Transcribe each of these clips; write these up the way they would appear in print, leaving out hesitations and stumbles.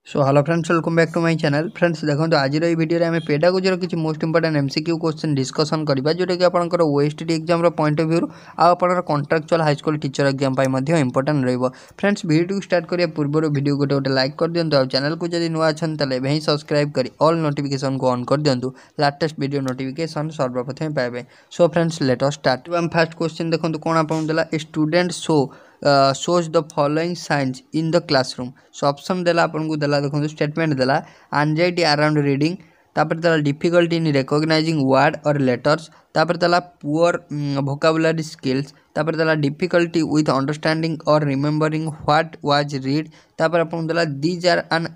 So hello friends, welcome back to my channel. Friends देखो तो आज भिडियो में पेडागोजी किसी most important MCQ question discussion करबा जोटा कि आपनकर ओएसटी एग्जाम रो पॉइंट ऑफ व्यू आपनकर contractual high school teacher exam पाई मध्ये इंपोर्टेंट रहइबो। फ्रेंड्स वीडियो स्टार्ट करिया पूर्व वीडियो गोटे लाइक कर दियंतु और चैनल को जदि नुआ अछन तले एही सब्सक्राइब करी ऑल नोटिफिकेशन को ऑन कर दियंतु लेटेस्ट वीडियो नोटिफिकेशन सर्वप्रथम पाइबे। So friends let us start. हम फर्स्ट क्वेश्चन देखंतु कोन आपन देला student shows the following signs in the classroom। so option देला आपन को देला देखो स्टेटमेंट देला anxiety around reading, तापर देला difficulty in recognizing word or letters, तापर देला poor vocabulary skills, तापर देला difficulty with understanding or remembering what was read, तापर आपन देला these are an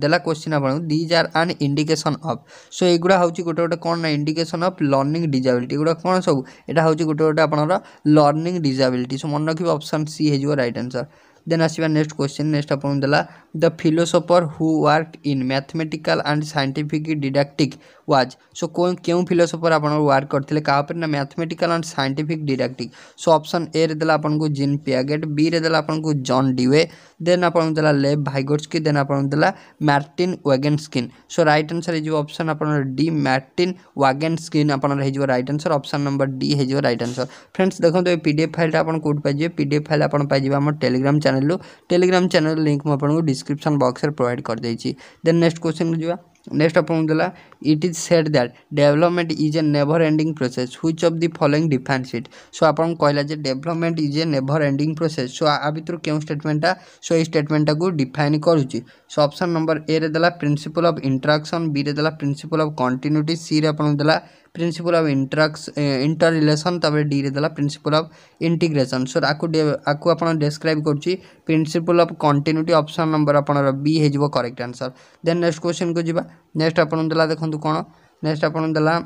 देला क्वेश्चन आपन these are an indication of। सो एगुडा होची गोटे गोटे कोन ना इंडिकेशन ऑफ लर्निंग डिसेबिलिटी। एगुडा कोन सब एटा होची गोटे गोटे आपनर लर्निंग डिसेबिलिटी। सो मन रखिबो ऑप्शन सी हे जो राइट आंसर। देन आसीबा नेक्स्ट क्वेश्चन। नेक्स्ट आपन देला the philosopher who worked in mathematical and scientific didactic was. So कोन केउ फिलोसोफर आपन वर्क करथिले का पर ना mathematical and scientific didactic. So option A रे देला आपन को जीन पियागेट, बी रे देला आपन को जॉन डीवे, देन आपन देला लेव वाइगोट्स्की, देन आपन देला Martin Wagenschein. So right answer हे जो ऑप्शन आपन डी मार्टिन वागेनस्कीन आपन हे जो right answer. Option number D हे जो राइट आंसर। फ्रेंड्स देखो तो पीडीएफ फाइल आपन कोड पाइजे। पीडीएफ फाइल आपन पाइजे हमर टेलीग्राम चैनल लिंक मैं आपको डिस्क्रिप्शन बॉक्स में प्रोवाइड कर देछि। देन नेक्स्ट क्वेश्चन जो नेक्स्ट आपन देला it is said that development is a never ending process which of the following defines it. So आपन कहला जे development is a never ending process. So आ भितर केउ स्टेटमेंटा सो ए स्टेटमेंटा को डिफाइन करूची। सो ऑप्शन नंबर ए रे देला प्रिंसिपल ऑफ इंटरेक्शन, बी रे देला प्रिंसिपल ऑफ कंटिन्यूटी, सी रे आपन देला प्रिंसिपल ऑफ इंटर रिलेशन, तबे डी रे देला प्रिंसिपल ऑफ इंटीग्रेशन। सो आकु आपन डिस्क्राइब करची principle of continuity. Option number आपन बी हे जो correct answer. Then next question को जिबा। नेक्स्ट आपन देला देखंतु कोन नेक्स्ट आपन देला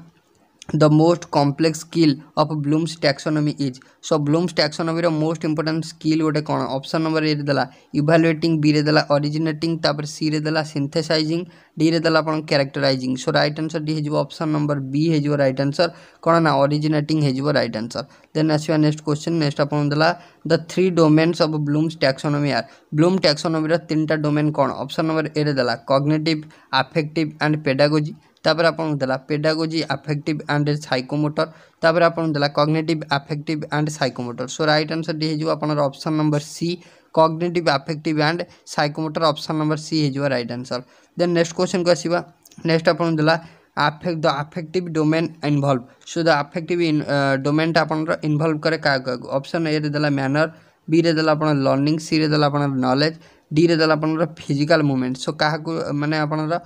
the most complex skill of Bloom's taxonomy is. So Bloom's taxonomy रो मोस्ट इंपोर्टेंट स्किल गोटे कोन। ऑप्शन नंबर ए रे देला इवैल्यूएटिंग, बी रे देला ओरिजिनेटिंग, तापर सी रे देला सिंथेसाइजिंग, डी रे देला अपन कैरेक्टराइजिंग। सो राइट आंसर डी हे जो ऑप्शन नंबर बी हे जो राइट आंसर। कोन ना ओरिजिनेटिंग हे जो राइट आंसर। देन आसीबा नेक्स्ट क्वेश्चन। नेक्स्ट अपन देला the three domains of Bloom's taxonomy are. Bloom taxonomy रो तीनटा डोमेन कोन। ऑप्शन नंबर ए रे देला कॉग्निटिव, अफेक्टिव एंड पेडागोजी, तापर आपन देला पेडागोजी, अफेक्टिव एंड साइकोमोटर, तापर आपन देला cognitive, affective and psychomotor. So right answer D हे जो आपन option number C cognitive, affective and psychomotor. Option number C हे जो right answer. Then next question को आसीबा। नेक्स्ट आपन देला the affective domain involve. So the affective domain ता आपन इन्वॉल्व करे का। ऑप्शन ए रे देला मैनर, बी रे देला आपन लर्निंग, सी रे देला आपन नॉलेज, डी रे देला आपन फिजिकल मूवमेंट। सो का माने आपन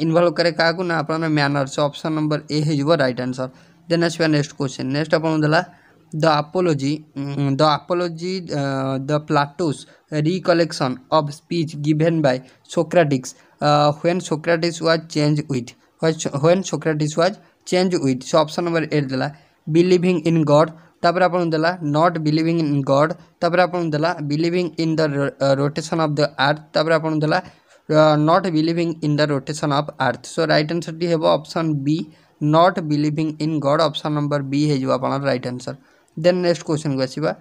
इन्वॉल्व करे का ना आपन manner. So option number A हे जो राइट आंसर। देन आसीबा नेक्स्ट क्वेश्चन। नेक्स्ट आपन देला the apology the Plato's recollection of speech given by Socrates when Socrates was change with. When Socrates was change with. So option number A देला believing in God, तापर आपन देला not believing in God, तापर आपन देला believing in the rotation of the earth, तापर आपन देला not believing in the rotation of earth. So right answer D हेबो option B not believing in God. Option number B हे जो आपन right answer. Then next question को आसीबा।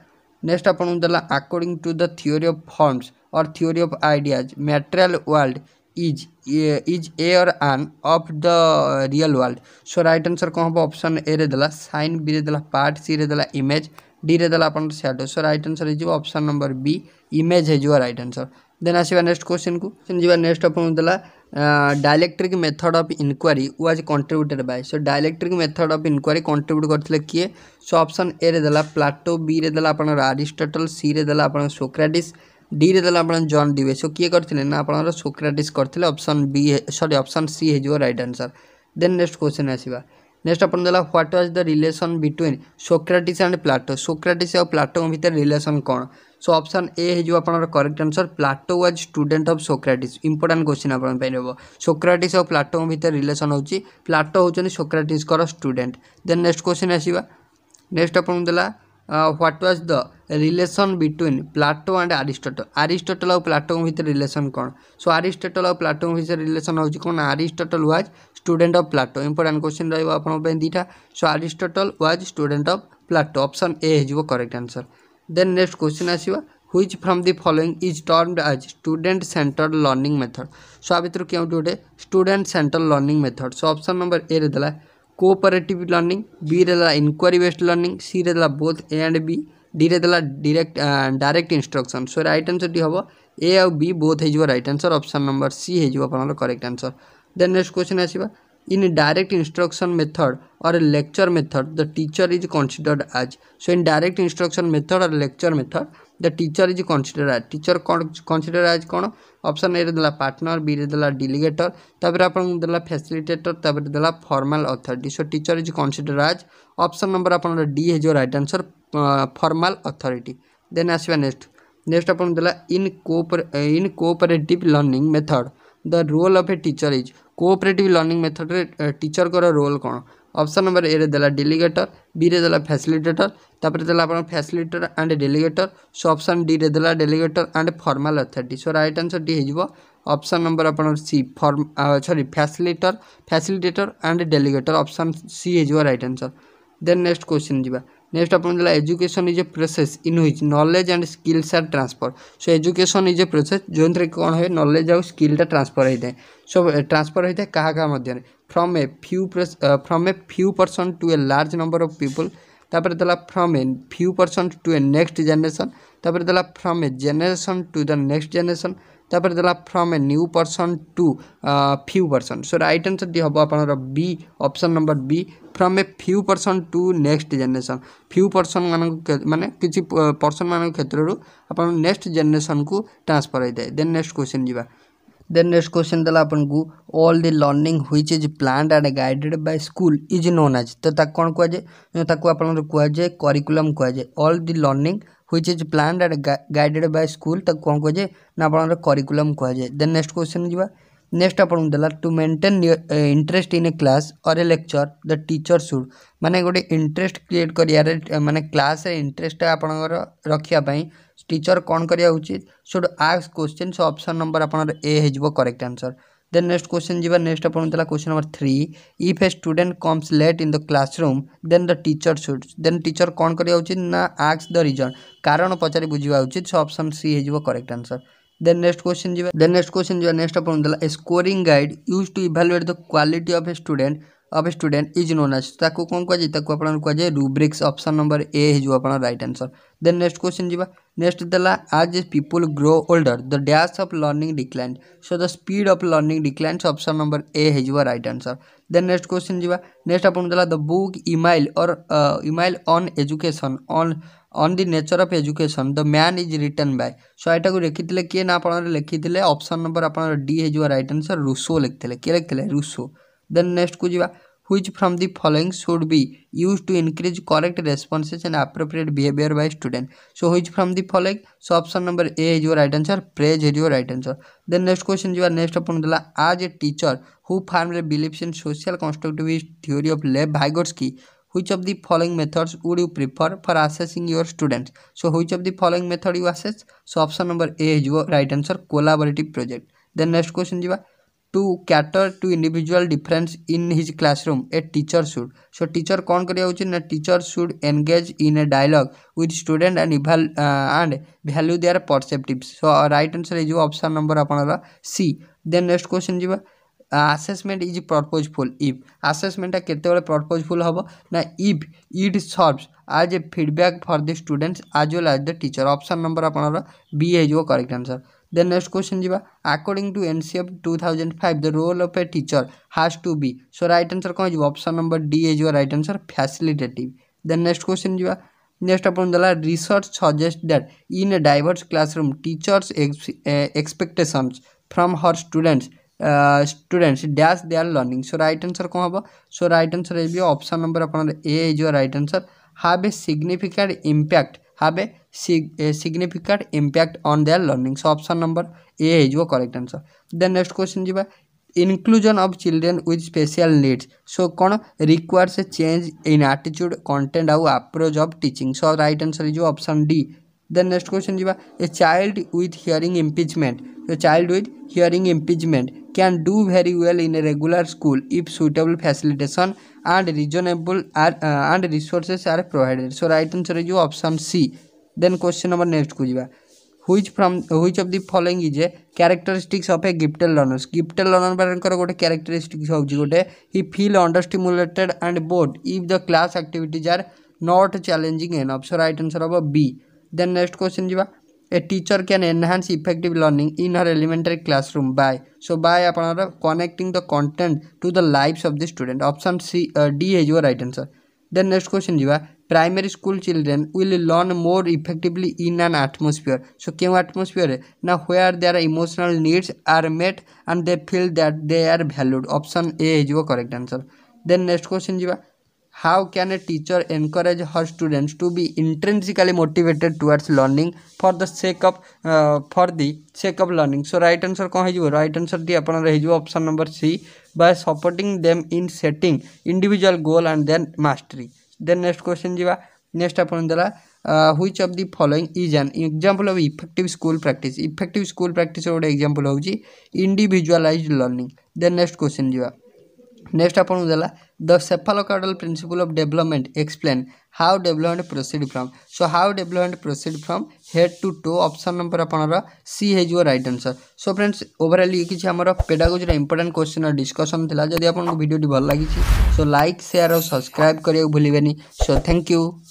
Next आपन देला according to the theory of forms or theory of ideas material world is a or an of the real world. So right answer कौन हम option A रे देला sign, B रे देला पार्ट, सी रे देला इमेज, डी रे देला अपन शैडो। सो राइट आंसर हे जो ऑप्शन नंबर बी इमेज हे जो राइट आंसर। देन आसीबा नेक्स्ट क्वेश्चन को जिबा। नेक्स्ट अपन देला dialectic method of inquiry was contributed by. So dialectic method of inquiry contribute करथिले किए। सो ऑप्शन ए रे देला प्लाटो, बी रे देला अपन अरिस्टोटल, सी रे देला अपन सोक्रेटिस, डी रे देला अपन जॉन डीवे। सो किए करथिले ना अपन सोक्रेटिस करथिले। Option B sorry option C हे जो right answer. Then next question आसीबा। नेक्स्ट अपन देला what was the relation between Socrates and Plato. Socrates और प्लाटो भीतर रिलेशन कौन। सो ऑप्शन ए हे जो अपन correct answer Plato was student of Socrates. Important question अपन पाइबो। सोक्रेटिस और प्लाटो भीतर रिलेशन होची प्लाटो होचनी सोक्रेटिस कर स्टूडेंट। देन नेक्स्ट क्वेश्चन आसीबा। नेक्स्ट अपन देला what was the relation between Plato and Aristotle. Aristotle और प्लाटो भीतर रिलेशन कौन। सो अरिस्टोटल और प्लाटो भीतर रिलेशन होची कौन। Aristotle was student of Plato. Important question रहिबो आपन पे दीटा। So Aristotle was student of Plato. Option A हे जो correct answer. Then next question आसीबा which from the following is termed as student centred learning method. So आ भितर क्यों गोटे student centred learning method. So option number A रे देला cooperative learning, B रे देला इंक्वायरी बेस्ड लर्निंग, सी रे देला both A and B, D रे देला direct instruction. So right answer टी हम ए आउ बी बोथ हो right answer. Option number C हो correct answer. Then next question आसीबा in direct instruction method or a lecture method the teacher is considered as। so in direct instruction method or lecture method the teacher is considered as teacher considered as कौन option A रे देला partner, B रे देला delegator, तापर आपन देला facilitator, तापर देला formal authority. So teacher is considered as option number आपन डी है जो right answer formal authority. Then आसीबा नेक्स्ट आपन देला in cooperative learning method the role of a teacher is. Cooperative learning method रे टीचर को रोल कौन option number A रे देला डेलीगेटर, बी रे देला फैसिलिटेटर, तापर देला आपन facilitator and delegator. So option D रे देला delegator and formal authority. So right answer डी हो ऑप्शन नंबर आपन C facilitator and delegator. Option C हो right answer. Then next question जीवा नेक्स्ट अपन देला education is a process in which knowledge and skills are transfer. So education is a process जो कौन है नॉलेज और स्किलटा transfer होता है। सो ट्रांसफर होता है क्या मध्य from a few person to a large number of people, तापर देला from a few person to a next generation, तापर देला from a generation to the next generation, तापर देला from a new person to few person. So right answer दी हम आपनर B option number B from a few person to next generation. Few person माने किसी person मान क्षेत्र अपन नेक्स्ट जनरेशन को ट्रांसफर होता है। देन नेक्स्ट क्वेश्चन जीवा देन नेक्स्ट क्वेश्चन देला अपन को all the learning which is planned and guided by school is known as. तो ताक कोन कुआ जे ताको अपन कुआ जे करिकुलम कुआ जे। All the learning which is planned and guided by school ताक कोन कुआ जे ना अपन करिकुलम कुआ जे। देन नेक्स्ट क्वेश्चन जीवा नेक्स्ट अपन देला to maintain interest in a class or a lecture the teacher should माने गोटे इंटरेस्ट क्रिएट करिया माने क्लास रे इंटरेस्ट आपनकर रखिया पई टीचर कौन करिया उचित should ask question. So option number आपनर ए हेजबो correct answer. Then next question जीवा नेक्स्ट अपन देला question number 3 if a student comes late in the classroom then the teacher should then teacher कौन करिया उचित ना आस्क द रीजन कारण पचारि बुझिबा उचित। सो ऑप्शन सी हेजबो correct answer. Then next question जीवा नेक्स्ट अपन देला scoring guide used to evaluate the quality of a student is known as. ताको कोन कुआ जे ताको अपन कुआ जे रूब्रिक्स। ऑप्शन नंबर ए हेजो अपन right answer. Then next question जीवा नेक्स्ट देला as people grow older the dash of learning decline so the speed of learning declines. Option number A हेजो right answer. Then next question जीवा next अपन देला the book Emile on education on the nature of education the man is written by. So एटा को लिखिथिले किए ना अपन लिखिथिले ऑप्शन नंबर अपन डी हेजो राइट आंसर रूसो लिखिथिले के लिखिथिले रूसो। देन नेक्स्ट को जीवा which from the following should be used to increase correct responses and appropriate behavior by student। so which from the following so option number A is your right answer praise is your right answer। then next question you are next upon dela as a teacher who firmly believes in social constructivist theory of Lev Vygotsky which of the following methods would you prefer for assessing your students। so which of the following method you assess so option number A is your right answer collaborative project। then next question you are to cater to individual difference in his classroom a teacher should so teacher कौन करिया उचित ना teacher should engage in a dialogue with student and value their perceptives। so right answer is option number upon C। then next question जीवा assessment is purposeful if assessment केते बेले purposeful हबो ना if it serves as a feedback for the students as well as the teacher। option number upon B है जो correct answer। then next question जीवा according to NCF 2005 the role of a teacher has to be so right answer कौन जीवा option number D है जो right answer facilitative। then next question जीवा next अपन दला research suggests that in a diverse classroom teachers expectations from her students dash their learning। so right answer कौन हबो so right answer है भी option number upon A है जो right answer have a significant impact on their learning। so option number A is your correct answer। then next question जीवा inclusion of children with special needs so कौन requires a change in attitude content और approach of teaching। so right answer is your option D। then next question जीवा a child with hearing impingement can do very well in a regular school if suitable facilitation and reasonable and resources are provided। so right answer is your option C। then question number next को जीवा which of the following is a characteristics of a gifted learners gifted learner बारंकर गोटे characteristics होउची गोटे he feel understimulated and bored if the class activities are not challenging enough so right answer of B. Then next question jiba a teacher can enhance effective learning in her elementary classroom by so by आपनर connecting the content to the lives of the student option C D is your right answer. Then next question jiba primary school children will learn more effectively in an atmosphere so क्यों atmosphere now where their emotional needs are met and they feel that they are valued option A is your correct answer. Then next question jiba how can a teacher encourage her students to be intrinsically motivated towards learning for the sake of learning so right answer कौन है right answer T अपन रही option number C by supporting them in setting individual goal and then mastery. Then next question jiba next अपन देला which of the following is an example of effective school practice और example होउची individualized learning. Then next question jiba next अपन देला the cephalocaudal principle of development explain how development proceed from so how development proceed from head to toe option number upon C है जो right answer. So friends overall ये किसी हमारा pedagogy रा important question और discussion थिला जदि आपन को वीडियो टी भल लागी छि so like share और subscribe करियो भूलिबेनी so thank you.